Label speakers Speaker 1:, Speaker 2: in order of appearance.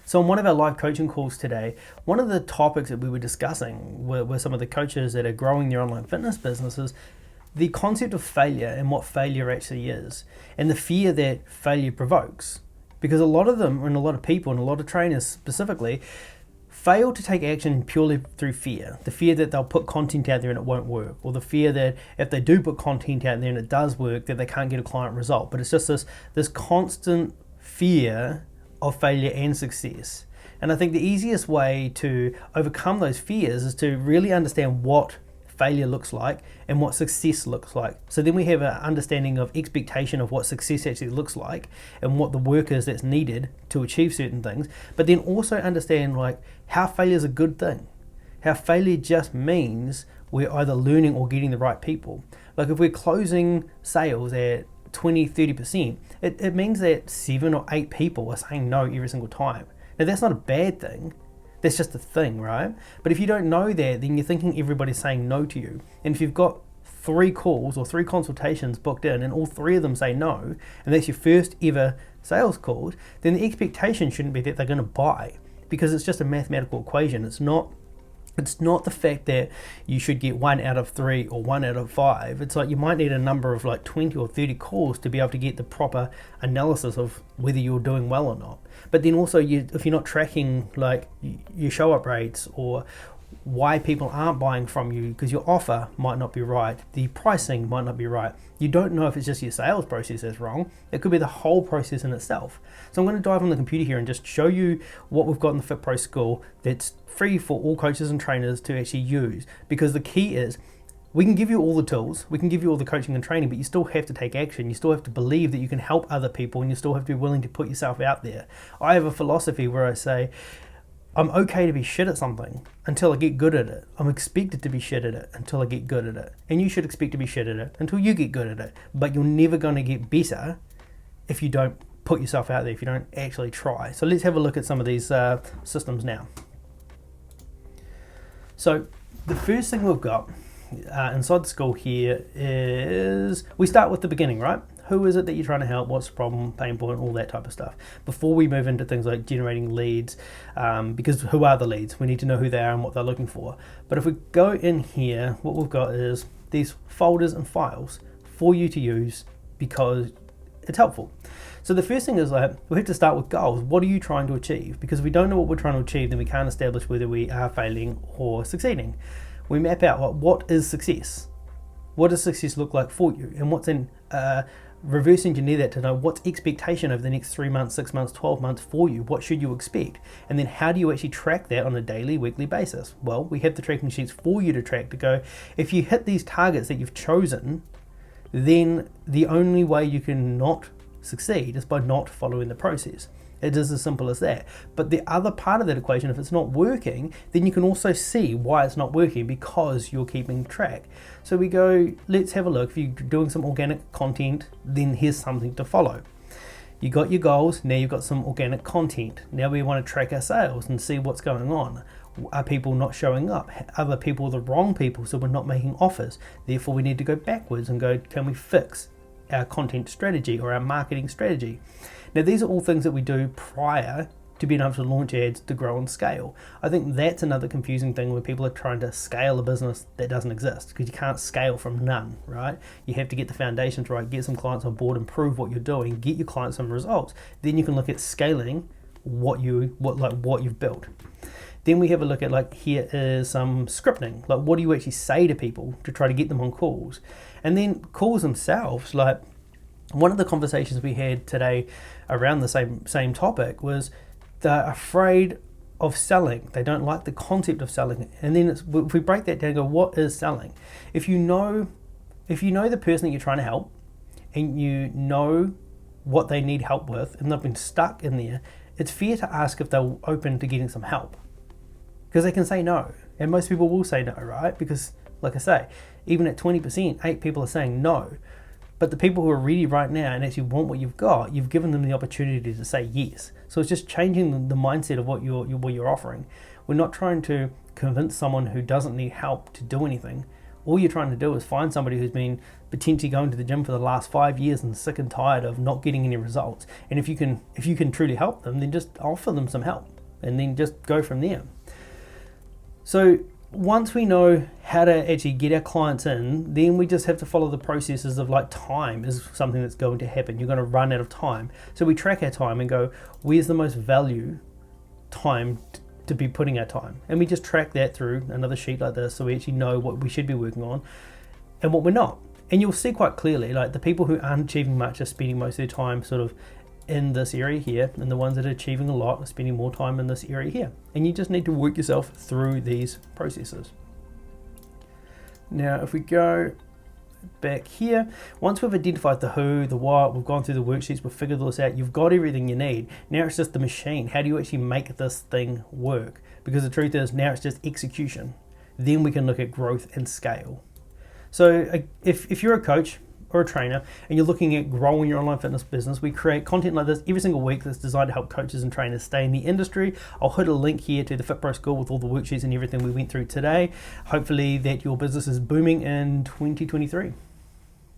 Speaker 1: So on one of our live coaching calls today, one of the topics that we were discussing were some of the coaches that are growing their online fitness businesses, the concept of failure and what failure actually is, and the fear that failure provokes. Because a lot of them, and a lot of people, and a lot of trainers specifically, fail to take action purely through fear. The fear that they'll put content out there and it won't work, or the fear that if they do put content out there and it does work, that they can't get a client result. But it's just this constant fear of failure and success. And I think the easiest way to overcome those fears is to really understand what failure looks like and what success looks like. So then we have an understanding of expectation of what success actually looks like and what the work is that's needed to achieve certain things, but then also understand like how failure is a good thing. How failure just means we're either learning or getting the right people. Like if we're closing sales at 20-30%, it means that 7 or 8 people are saying no every single time. Now that's not a bad thing, that's just a thing, right? But if you don't know that, then you're thinking everybody's saying no to you. And if you've got 3 calls or 3 consultations booked in and all 3 of them say no, and that's your first ever sales call, then the expectation shouldn't be that they're going to buy, because it's just a mathematical equation. It's not the fact that you should get 1 out of 3 or 1 out of 5. It's like you might need a number of like 20 or 30 calls to be able to get the proper analysis of whether you're doing well or not. But then also if you're not tracking like your show up rates or why people aren't buying from you, because your offer might not be right, the pricing might not be right. You don't know if it's just your sales process that's wrong. It could be the whole process in itself. So I'm going to dive on the computer here and just show you what we've got in the Fit Pro School that's free for all coaches and trainers to actually use. Because the key is, we can give you all the tools, we can give you all the coaching and training, but you still have to take action. You still have to believe that you can help other people, and you still have to be willing to put yourself out there. I have a philosophy where I say, I'm okay to be shit at something until I get good at it. I'm expected to be shit at it until I get good at it. And you should expect to be shit at it until you get good at it. But you're never going to get better if you don't put yourself out there, if you don't actually try. So let's have a look at some of these systems now. So the first thing we've got inside the school here is, we start with the beginning, right? Who is it that you're trying to help? What's the problem, pain point, all that type of stuff. Before we move into things like generating leads, because who are the leads? We need to know who they are and what they're looking for. But if we go in here, what we've got is these folders and files for you to use because it's helpful. So the first thing is like, we have to start with goals. What are you trying to achieve? Because if we don't know what we're trying to achieve, then we can't establish whether we are failing or succeeding. We map out what is success. What does success look like for you? And what's in reverse engineer that to know what's expectation over the next 3 months, 6 months, 12 months for you. What should you expect? And then how do you actually track that on a daily, weekly basis? Well, we have the tracking sheets for you to track to go, if you hit these targets that you've chosen, then the only way you can not succeed is by not following the process. It is as simple as that. But the other part of that equation, if it's not working, then you can also see why it's not working because you're keeping track. So we go, let's have a look. If you're doing some organic content, then here's something to follow. You got your goals, now you've got some organic content. Now we want to track our sales and see what's going on. Are people not showing up? Are the people the wrong people, so we're not making offers? Therefore we need to go backwards and go, can we fix our content strategy or our marketing strategy? Now these are all things that we do prior to being able to launch ads to grow and scale. I think that's another confusing thing when people are trying to scale a business that doesn't exist, because you can't scale from none, right? You have to get the foundations right, get some clients on board, improve what you're doing, get your clients some results. Then you can look at scaling what you've built. Then we have a look at, like, here is some scripting. Like, what do you actually say to people to try to get them on calls? And then calls themselves, like, one of the conversations we had today around the same topic was they're afraid of selling. They don't like the concept of selling. And then if we break that down and go, what is selling? If you know the person that you're trying to help, and you know what they need help with, and they've been stuck in there, it's fair to ask if they're open to getting some help. Because they can say no. And most people will say no, right? Because, like I say, even at 20%, 8 people are saying no. But the people who are ready right now and actually want what you've got, you've given them the opportunity to say yes. So it's just changing the mindset of what you're offering. We're not trying to convince someone who doesn't need help to do anything. All you're trying to do is find somebody who's been potentially going to the gym for the last 5 years and sick and tired of not getting any results. And if you can truly help them, then just offer them some help. and then just go from there. So once we know how to actually get our clients in, then we just have to follow the processes of like time is something that's going to happen. You're going to run out of time. So we track our time and go, where's the most value time to be putting our time? And we just track that through another sheet like this, so we actually know what we should be working on and what we're not. And you'll see quite clearly, like the people who aren't achieving much are spending most of their time sort of in this area here, and the ones that are achieving a lot are spending more time in this area here. And you just need to work yourself through these processes. Now, if we go back here, once we've identified the who, the what, we've gone through the worksheets, we've figured this out, you've got everything you need. Now it's just the machine. How do you actually make this thing work? Because the truth is, now it's just execution. Then we can look at growth and scale. So if you're a coach or a trainer and you're looking at growing your online fitness business, we create content like this every single week that's designed to help coaches and trainers stay in the industry. I'll put a link here to the FitPro School with all the worksheets and everything we went through today. Hopefully that your business is booming in 2023.